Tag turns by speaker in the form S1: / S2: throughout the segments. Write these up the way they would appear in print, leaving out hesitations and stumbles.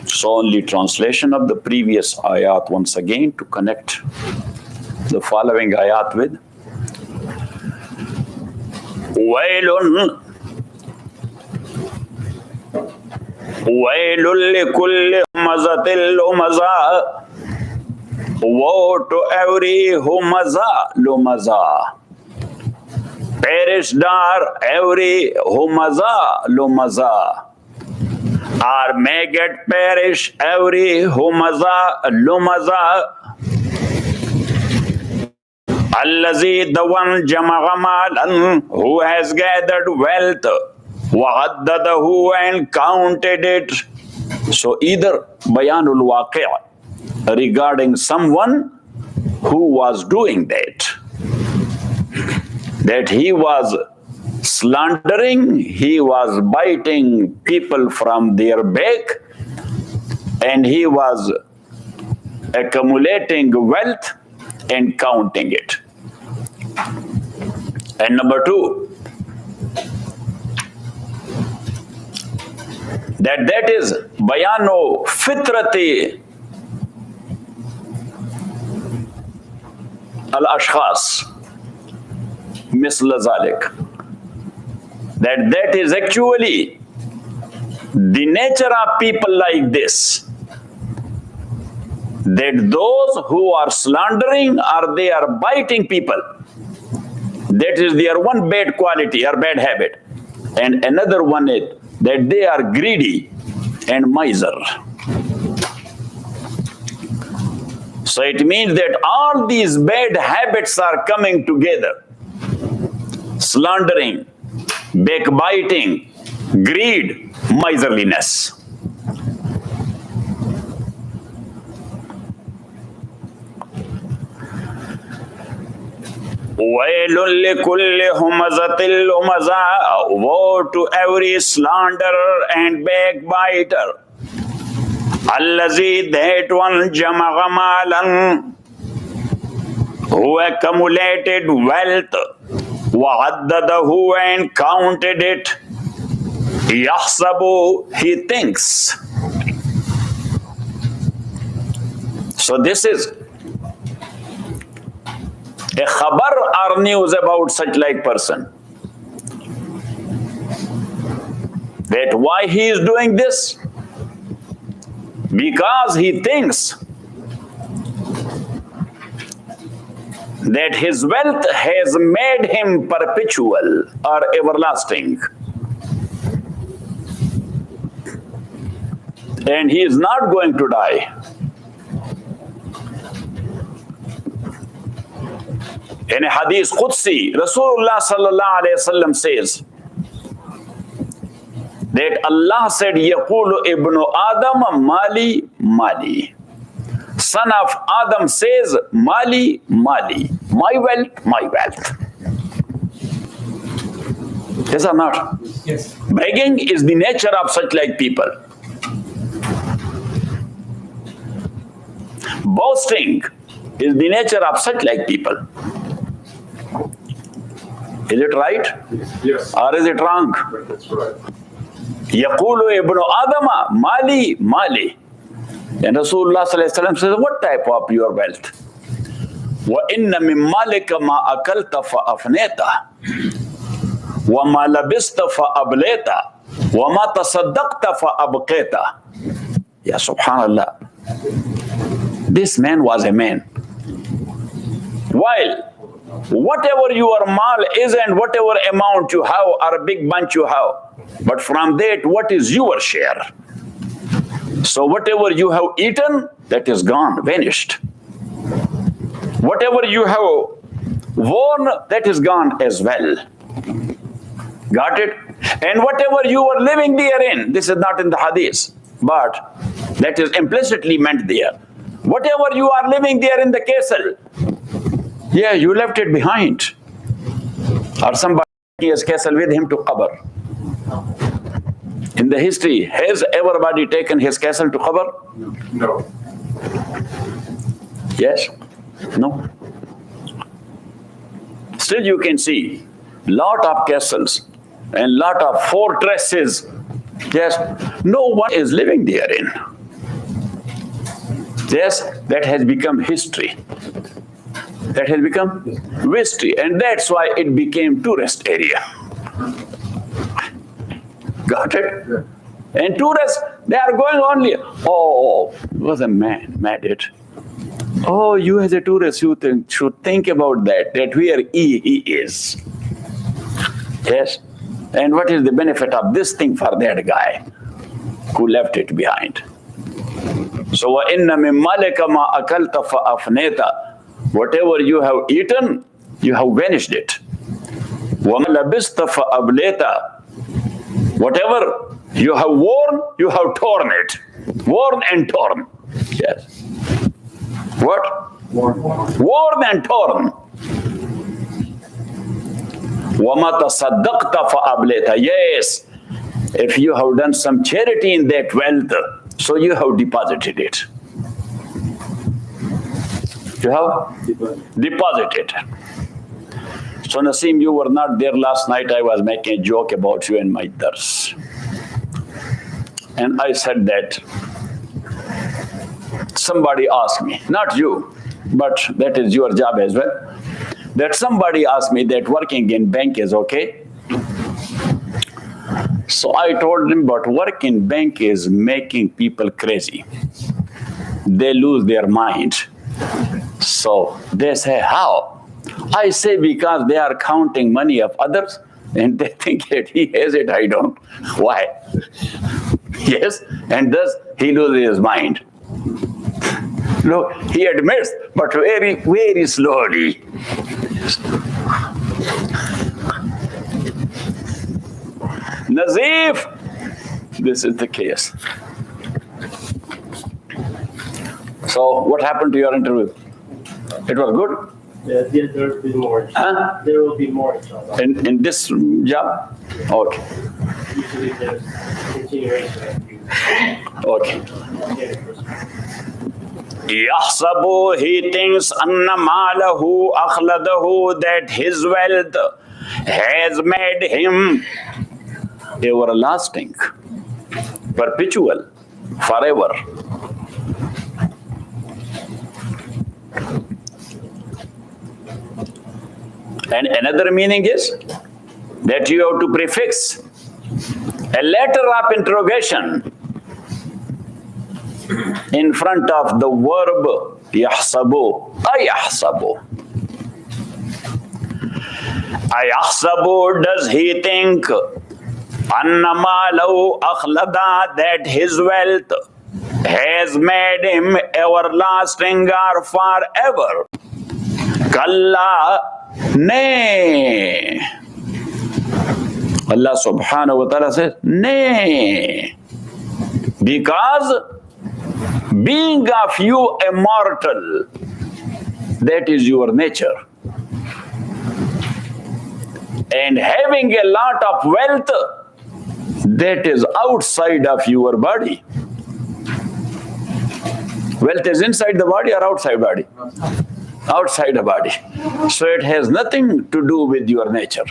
S1: So only translation of the previous ayat once again to connect the following ayat with Wailun Wailul likulli humazatil lumazah. Woe to every humazah, lumazah. Perished are every humazah, lumazah. Or may get perish every humazah, lumazah. Allazi, the one jama'amalan, who has gathered wealth, wa'addadahu, and counted it. So either bayanul waqi' regarding someone who was doing that he was slandering, he was biting people from their back, and he was accumulating wealth and counting it. And number two, that is bayano fitrati al-ashkhas misl zalik. That is actually the nature of people like this. That those who are slandering or they are biting people, that is their one bad quality or bad habit. And another one is that they are greedy and miser. So it means that all these bad habits are coming together. Slandering, backbiting, greed, miserliness. Wailul likulli humazatil lumazah. Woe to every slanderer and backbiter. Allazi, that one jama'amalan, who accumulated wealth, wa'addadahu, and counted it. Yahsabu, he thinks. So this is a khabar or news about such like person. That why he is doing this? Because he thinks that his wealth has made him perpetual or everlasting. And he is not going to die. In a hadith Qudsi, Rasulullah sallallahu alayhi wasallam says that Allah said, Yaqulu ibnu Adam mali mali. Son of Adam says, mali mali. My wealth, my wealth. Yes or not?
S2: Yes.
S1: Begging is the nature of such like people. Boasting is the nature of such like people. Is it right?
S2: Yes.
S1: Or is it wrong?
S2: That's right.
S1: Yaqulu ibnu Adama mali mali. And Rasulullah sallallahu alaihi wasallam says, what type of your wealth? Wa inna min malika ma akalta fa afneta, wa ma labista fa ableta, wa ma tasaddaqta fa abqeta. Ya subhanallah. This man was a man. While whatever your mal is and whatever amount you have or a big bunch you have, but from that, what is your share? So whatever you have eaten, that is gone, vanished. Whatever you have worn, that is gone as well. Got it? And whatever you are living therein, this is not in the hadith, but that is implicitly meant there. Whatever you are living there in the castle, yeah, you left it behind. Or somebody has castle with him to qabr. In the history, has everybody taken his castle to qabr?
S2: No.
S1: Yes? No? Still you can see lot of castles and lot of fortresses. Yes, no one is living therein. Yes, that has become history. That has become history, and that's why it became tourist area. Got it?
S2: Yeah.
S1: And tourists, they are going only, oh, was a man mad it. Oh, you as a tourist, you should think about that where he is. Yes. And what is the benefit of this thing for that guy who left it behind? So, وَإِنَّ مِن مَالِكَ مَا أَكَلْتَ فَأَفْنَيْتَ. Whatever you have eaten, you have vanished it. وَمَا لَبِسْتَ فَأَبْلَيْتَ. Whatever you have worn, you have torn it. Worn and torn. Yes. What? Worn and torn. وَمَا تَصَدَّقْتَ فَأَبْلَيْتَ. Yes, if you have done some charity in that wealth, so you have deposited it. You have deposited. So Naseem, you were not there last night. I was making a joke about you and my dars. And I said that somebody asked me, not you, but that is your job as well, that somebody asked me that working in bank is okay. So I told him, but work in bank is making people crazy. They lose their mind. So they say, how? I say, because they are counting money of others and they think that he has it, I don't. Why? Yes, and thus he loses his mind. Look, he admits, but very, very slowly. Nazif, this is the case. So, what happened to your interview? It was good?
S3: Yeah, there will be more.
S1: Huh?
S3: There will be more, inshallah.
S1: In this job? Okay.
S3: Usually there's continuation.
S1: Okay. يَحْسَبُ, he thinks, أَنَّ مَالَهُ أَخْلَدَهُ, that his wealth has made him everlasting, perpetual, forever. And another meaning is that you have to prefix a letter of interrogation in front of the verb يحسب. أيحسب. أيحسب, does he think أن ماله أخلد, that his wealth has made him everlasting or forever? Kalla, nay. Allah subhanahu wa ta'ala says, nay. Because being of you immortal, that is your nature. And having a lot of wealth, that is outside of your body. Wealth is inside the body or outside body? Outside the body. So it has nothing to do with your nature.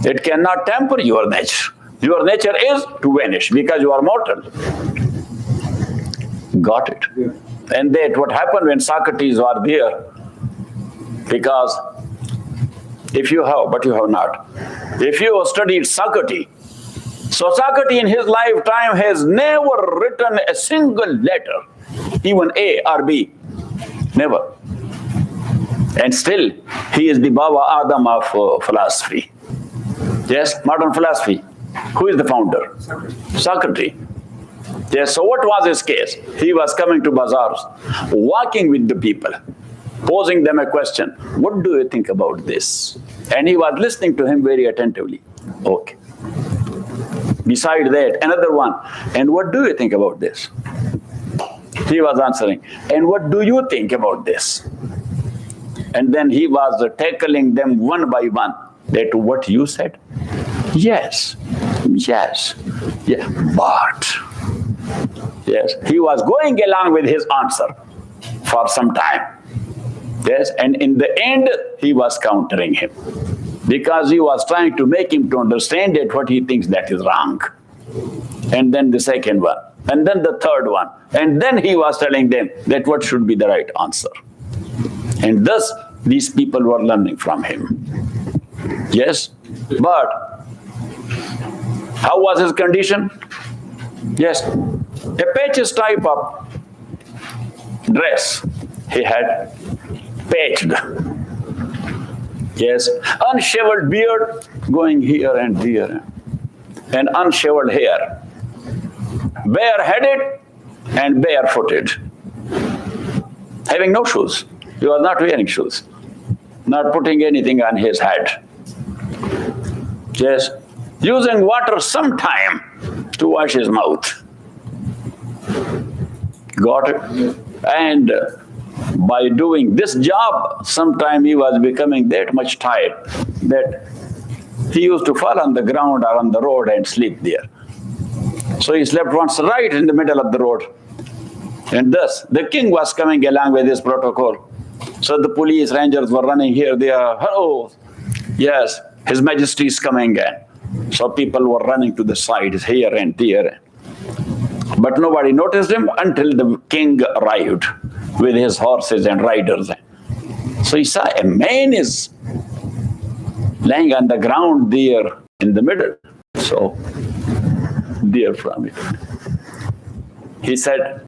S1: It cannot temper your nature. Your nature is to vanish because you are mortal. Got it?
S2: Yeah.
S1: And that what happened when Socrates was there, because if you have, but you have not. If you have studied Socrates, so Socrates in his lifetime has never written a single letter, even A or B, never. And still, he is the Baba Adam of philosophy. Yes, modern philosophy. Who is the founder? Socrates. Yes, so what was his case? He was coming to bazaars, walking with the people, posing them a question. What do you think about this? And he was listening to him very attentively. Okay. Beside that, another one. And what do you think about this? He was answering. And what do you think about this? And then he was tackling them one by one. That what you said? Yes. Yes. Yeah. But. Yes. He was going along with his answer for some time. Yes. And in the end, he was countering him. Because he was trying to make him to understand that what he thinks that is wrong. And then the second one. and then the third one. And then he was telling them that what should be the right answer. And thus, these people were learning from him. Yes, but how was his condition? Yes, a patches type of dress he had patched. Yes, unshaven beard going here and there, and unshaven hair, bareheaded and barefooted, having no shoes. He was not wearing shoes, not putting anything on his head. Yes, using water sometime to wash his mouth. Got it? And by doing this job, sometime he was becoming that much tired that he used to fall on the ground or on the road and sleep there. So he slept once right in the middle of the road. And thus, the king was coming along with his protocol. So the police rangers were running here, there. Hello. Yes, His Majesty is coming in. So people were running to the sides here and there. But nobody noticed him until the king arrived with his horses and riders. So he saw a man is lying on the ground there in the middle. So there from it, he said,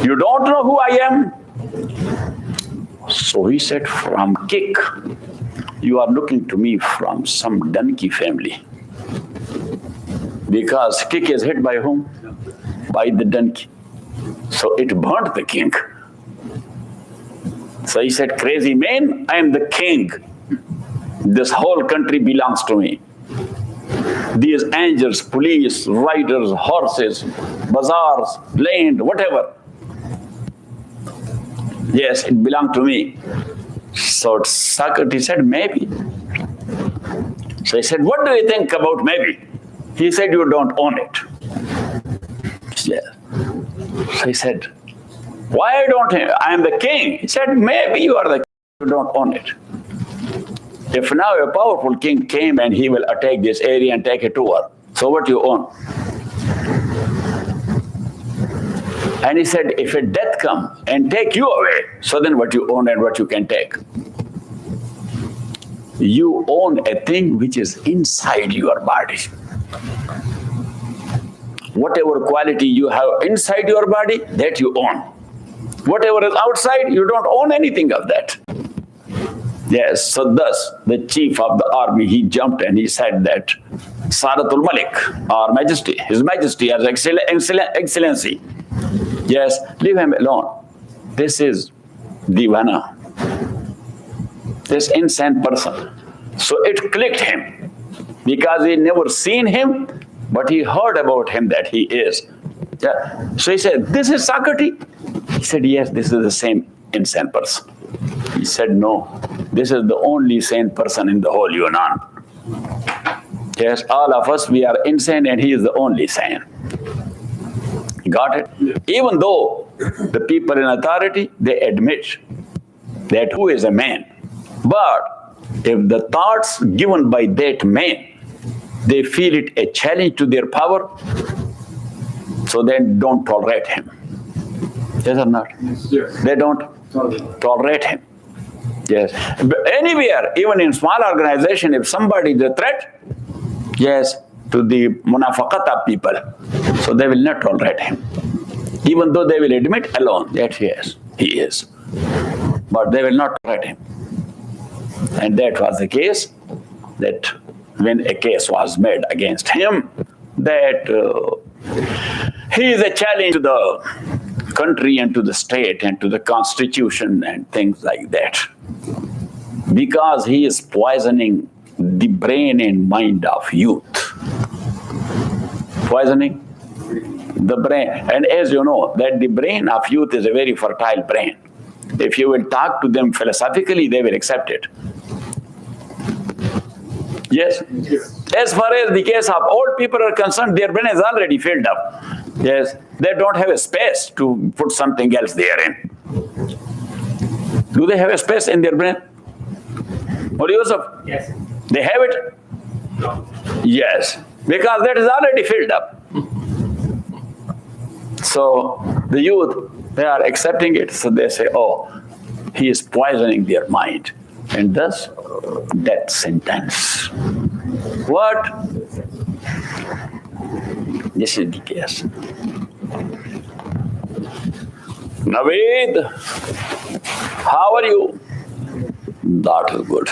S1: "You don't know who I am?" So he said, "From Kick, you are looking to me from some donkey family." Because Kick is hit by whom? By the donkey. So it burnt the king. So he said, "Crazy man, I am the king. This whole country belongs to me. These angels, police, riders, horses, bazaars, land, whatever. Yes, it belonged to me." So Socrates said, "Maybe." So he said, "What do you think about maybe?" He said, "You don't own it." Yeah. So he said, "Why don't I am the king?" He said, "Maybe you are the king, you don't own it. If now a powerful king came and he will attack this area and take it over, so what you own?" And he said, "If a death come and take you away, so then what you own and what you can take? You own a thing which is inside your body. Whatever quality you have inside your body, that you own. Whatever is outside, you don't own anything of that." Yes, so thus the chief of the army, he jumped and he said that, "Saratul Malik, our Majesty, His Majesty, as Excellency, yes, leave him alone. This is Divana, this insane person." So it clicked him because he never seen him, but he heard about him that he is. Yeah. So he said, "This is Socrates?" He said, "Yes, this is the same insane person." He said, "No, this is the only sane person in the whole Yunnan. Yes, all of us, we are insane and he is the only sane." Got it? Even though the people in authority, they admit that who is a man. But if the thoughts given by that man, they feel it a challenge to their power, so then don't tolerate him. Yes or not?
S2: Yes.
S1: They don't tolerate him. Yes. But anywhere, even in small organization, if somebody is a threat, yes, to the munafaqata people, so they will not tolerate him. Even though they will admit alone that yes, he is. But they will not tolerate him. And that was the case, that when a case was made against him, that he is a challenge to the country and to the state and to the constitution and things like that. Because he is poisoning the brain and mind of youth. Poisoning the brain. And as you know, that the brain of youth is a very fertile brain. If you will talk to them philosophically, they will accept it. Yes?
S2: Yes.
S1: As far as the case of old people are concerned, their brain is already filled up. Yes? They don't have a space to put something else therein. Do they have a space in their brain? What do you say?
S3: Yes.
S1: They have it?
S3: No.
S1: Yes. Because that is already filled up. So the youth, they are accepting it. So they say, oh, he is poisoning their mind. And thus, death sentence. What? This is the case. Naveed, how are you? That is good.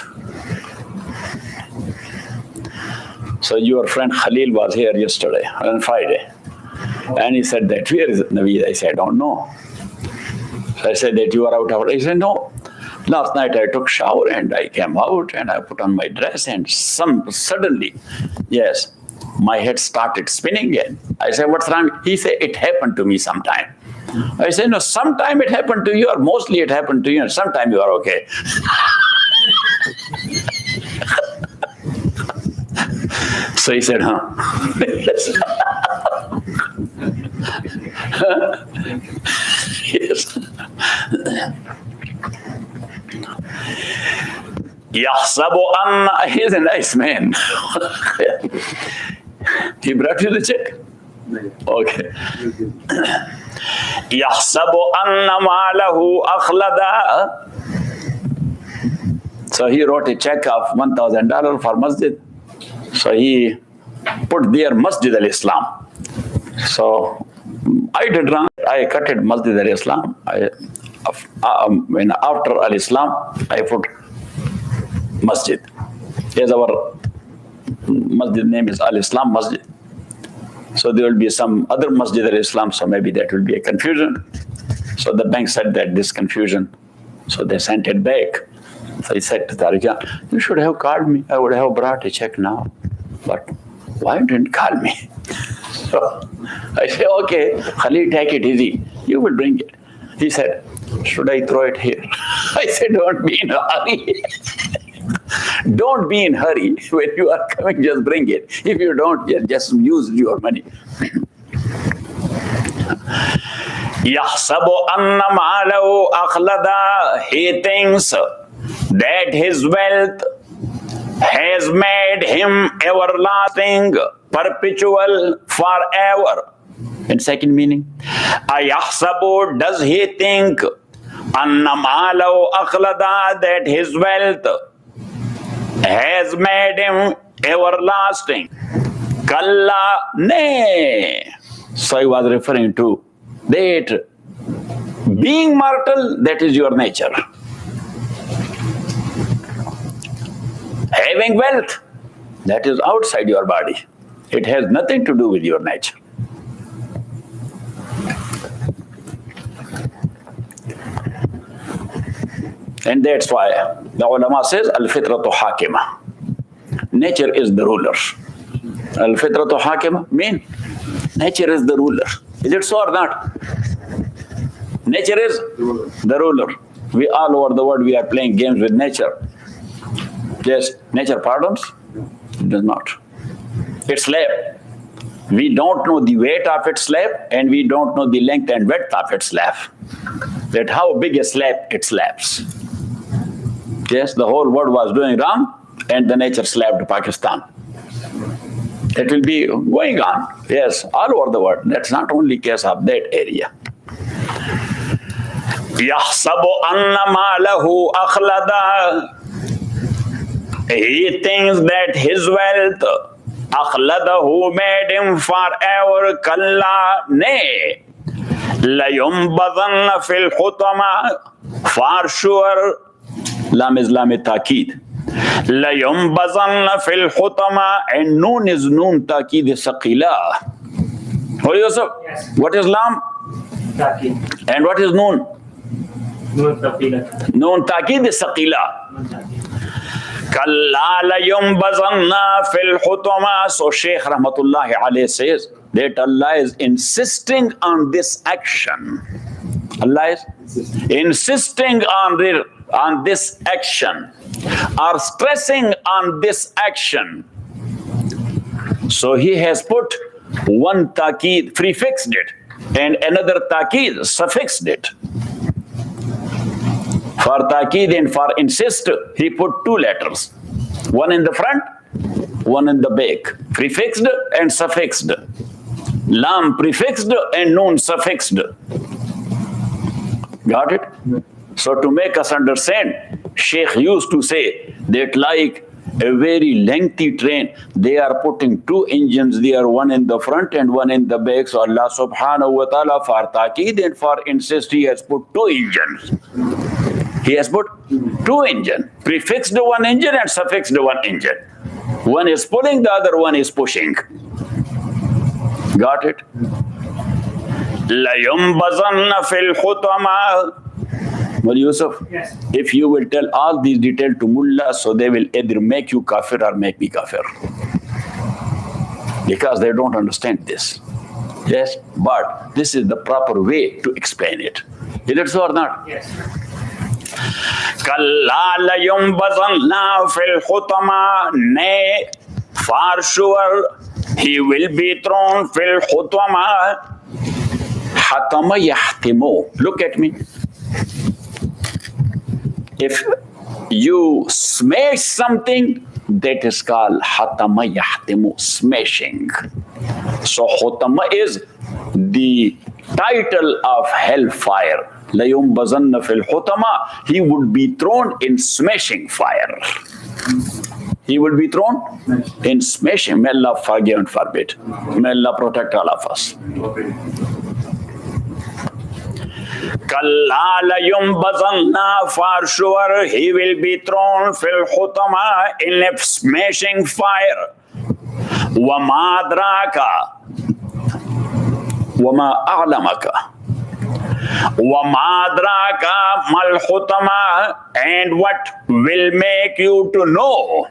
S1: So your friend Khalil was here yesterday, on Friday. And he said that, where is Naveed? I said, I don't know. So I said that you are out of, he said, no. Last night I took shower and I came out and I put on my dress and suddenly, yes, my head started spinning again. I said, what's wrong? He said, it happened to me sometime. I said, no, sometime it happened to you or mostly it happened to you and sometime you are okay. So he said, huh? Yes. Yahsabu anna, he's a nice man. He brought you the check? Okay. Yahsabu anna malahu akhlada. So he wrote a check of $1,000 for masjid. So he put there Masjid al-Islam. So I did wrong. I cut it Masjid al-Islam. After al-Islam, I put Masjid. Yes, our Masjid name is Al-Islam Masjid. So there will be some other Masjid al-Islam, so maybe that will be a confusion. So the bank said that this confusion, so they sent it back. So he said to Tariq, you should have called me. I would have brought a check now. But why didn't you call me? So I said, okay, Khalid, take it easy. You will bring it. He said, should I throw it here? I said, don't be in a hurry. Don't be in a hurry. When you are coming, just bring it. If you don't, just use your money. يَحْسَبُ أَنَّ مَالَهُ أَخْلَدَ. He thinks that his wealth has made him everlasting, perpetual, forever. And second meaning, أَيَحْسَبُ, does he think, أَنَّ مَالَهُ أَخْلَدَ, that his wealth has made him everlasting? Kalla, nay. So he was referring to that being mortal, that is your nature. Having wealth, that is outside your body. It has nothing to do with your nature. And that's why the ulama says, al-fitratu hakima. Nature is the ruler. Al-fitratu hakima mean nature is the ruler. Is it so or not? Nature is the ruler. We all over the world, we are playing games with nature. Yes, nature pardons? It does not. Its slab. We don't know the weight of its slab and we don't know the length and width of its slab. That how big a slab it slabs. Yes, the whole world was doing wrong and the nature slapped Pakistan. It will be going on, yes, all over the world. That's not only case of that area. يَحْسَبُ أَنَّ مَالَهُ أَخْلَدَ. He thinks that his wealth, أَخْلَدَهُ, made him forever. Kalla, nay. لَيُنْبَذَنَّ فِي الْحُطَمَةِ. For sure, lam is lam ta'keed. لَيُنْبَذَنَّ فِي الْحُطَمَةِ, and noon is noon ta'keed saqila. What is it?
S3: Yes.
S1: What is lam?
S3: Ta'keed.
S1: And what is noon?
S3: Noon ta'keed.
S1: Noon ta'keed is saqila. Kalla layumbazanna fil hutama. So Sheikh Rahmatullahi alayhi says that Allah is insisting on this action. Allah is insisting on this action, or stressing on this action. So he has put one ta'keed, prefixed it, and another ta'keed, suffixed it. For ta'keed and for insist, he put two letters. One in the front, one in the back. Prefixed and suffixed. Lam prefixed and noon suffixed. Got it? So to make us understand, Sheikh used to say that like a very lengthy train, they are putting two engines there, one in the front and one in the back. So Allah subhanahu wa ta'ala for taqeed and for insist, He has put two engines. He has put two engines, prefixed one engine and suffixed one engine. One is pulling, the other one is pushing. Got it? لَيُنْبَذَنَّ فِي الْحُطَمَةِ. Well, Yusuf,
S3: Yes.
S1: if you will tell all these details to mullah, so they will either make you kafir or make me kafir. Because they don't understand this. Yes, but this is the proper way to explain it. Is it so or not?
S3: Yes.
S1: Kalla layumbazanna fil khutama. Nay, for sure, he will be thrown fil khutama. Hatama yahtimu. Look at me. If you smash something, that is called hatama yahtimu, smashing. So khutama is the title of hellfire. Layumbazanna fil khutama. He would be thrown in smashing fire. He will be thrown in smashing. May Allah forgive and forbid. May Allah protect all of us. Kalla layumbazanna, for sure he will be thrown fil khutama, in a smashing fire. Wa ma adraka wa ma a'lamaka wa ma adraka mal khutama, and what will make you to know.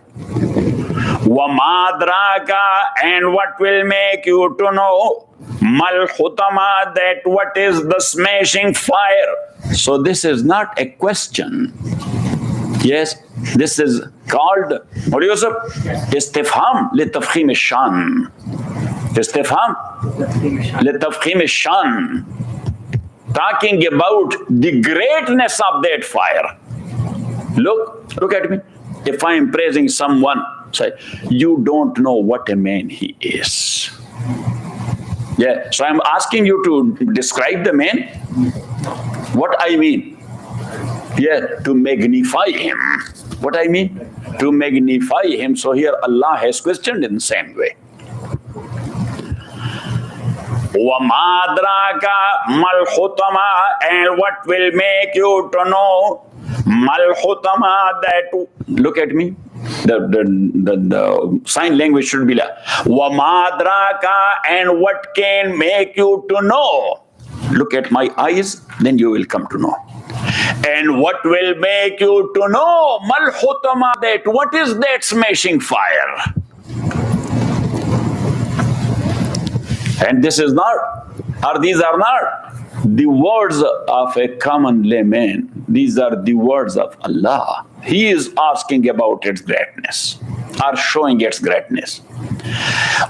S1: Wa ma adraka, and what will make you to know. Mal khutama, that what is the smashing fire. So this is not a question. Yes, this is called, what do you say? Istifham li tafkhim ash-shan. Istifham li tafkhim ash-shan. Talking about the greatness of that fire. Look at me. If I am praising someone, say, you don't know what a man he is. Yeah, so I'm asking you to describe the man. What I mean? Yeah, to magnify him. What I mean? To magnify him. So here Allah has questioned in the same way. وَمَا أَدْرَاكَ مَا الْحُطَمَةُ, and what will make you to know مَا الْحُطَمَةُ, that, look at me. The sign language should be like وَمَا أَدْرَاكَ, and what can make you to know. Look at my eyes, then you will come to know. And what will make you to know مَا الْحُطَمَةُ, that what is that smashing fire. And this is not, or these are not the words of a common layman. These are the words of Allah. He is asking about its greatness, or showing its greatness.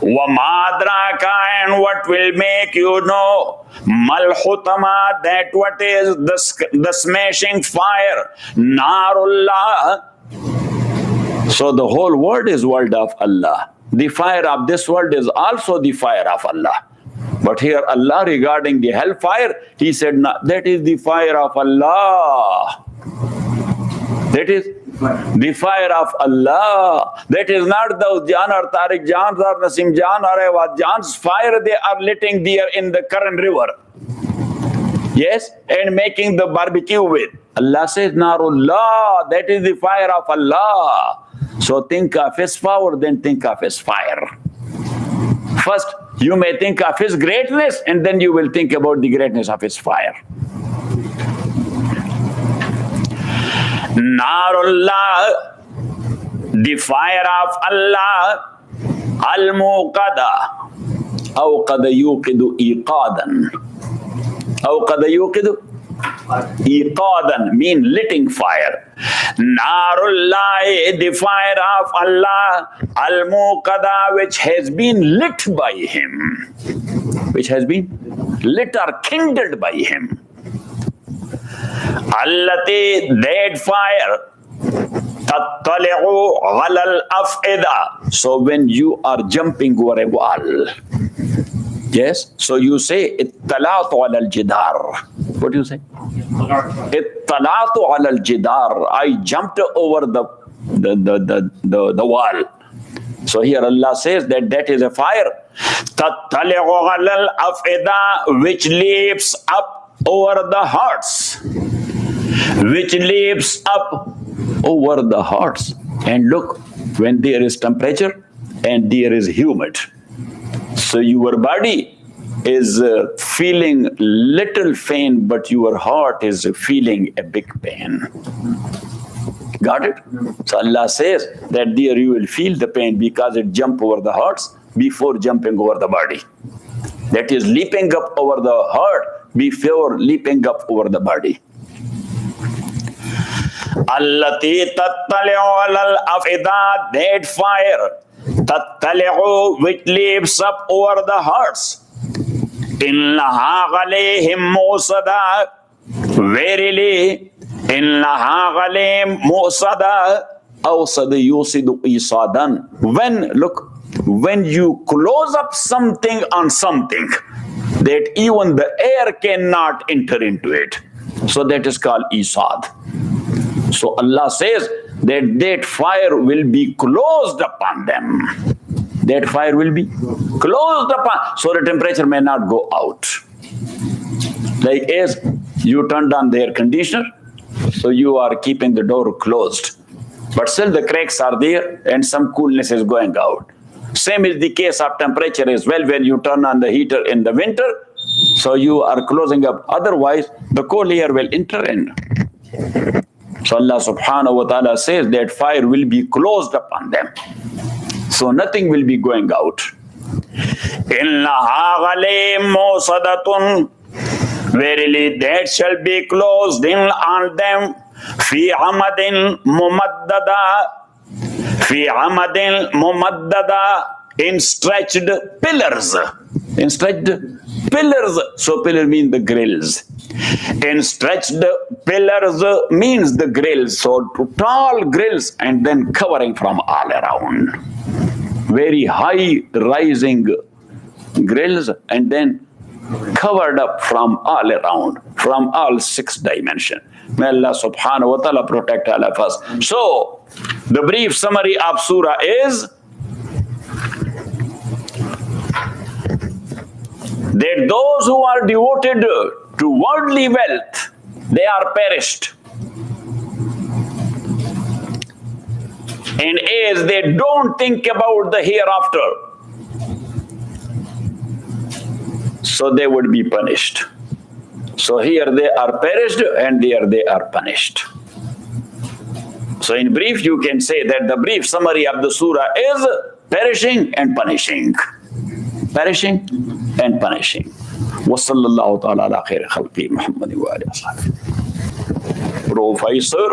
S1: وَمَا أَدْرَاكَ, and what will make you know مَا الْحُطَمَةُ, that what is the smashing fire. Narullah. So the whole world is world of Allah. The fire of this world is also the fire of Allah. But here Allah regarding the hellfire, He said, no, that is the fire of Allah. That is the fire of Allah. That is not those Jan or Tariq Jans or Nasim Jan or Awad Jan's fire they are lighting there in the current river. Yes, and making the barbecue with. Allah says, Narullah, that is the fire of Allah. So think of His power, then think of His fire. First, you may think of His greatness, and then you will think about the greatness of His fire. Narullah, the fire of Allah, al-muqada, aw qad yuqidu iqadan, aw qad yuqidu iqadan, mean lighting fire. Narullah, the fire of Allah, al-muqada, which has been lit by Him, which has been lit or kindled by Him. Allati, that fire, tattali'u ghalal af'ida. So when you are jumping over a wall, Yes. So you say ittala'tu ala al-jidar. What do you say? Ittala'tu ala al-jidar. I jumped over the wall. So here Allah says that is a fire. Tattali'u ala al-afida, which leaps up over the hearts. Which leaps up over the hearts. And look, when there is temperature and there is humid, so your body is feeling little pain, but your heart is feeling a big pain. Got it? So Allah says that there you will feel the pain because it jumps over the hearts before jumping over the body. That is leaping up over the heart before leaping up over the body. Allati tattali'u alal afida, that fire, tattali'u, which leaps up over the hearts. Innaha alayhim musada, verily, innaha alayhim musada, awsada yusidu isadan. When you close up something on something, that even the air cannot enter into it. So that is called isad. So Allah says that fire will be closed upon them. That fire will be closed upon, so the temperature may not go out. Like as you turned on the air conditioner, so you are keeping the door closed. But still the cracks are there and some coolness is going out. Same is the case of temperature as well. When you turn on the heater in the winter, so you are closing up. Otherwise, the cold air will enter in. So Allah subhanahu wa ta'ala says that fire will be closed upon them. So nothing will be going out. Innaha alayhim musadatun, verily that shall be closed in on them. Fi amadin mumaddada, fi amadin mumaddada, in stretched pillars. In stretched pillars. So pillar means the grills. In stretched pillars means the grills. So tall grills and then covering from all around. Very high rising grills and then covered up from all around, from all 6 dimensions. May Allah subhanahu wa ta'ala protect all of us. So the brief summary of Surah is that those who are devoted to worldly wealth, they are perished. And as they don't think about the hereafter, so they would be punished. So here they are perished and there they are punished. So in brief, you can say that the brief summary of the surah is perishing and punishing. Perishing and punishing. وصلى الله تعالى على خير خلقه محمد وآله وصحبه. Professor.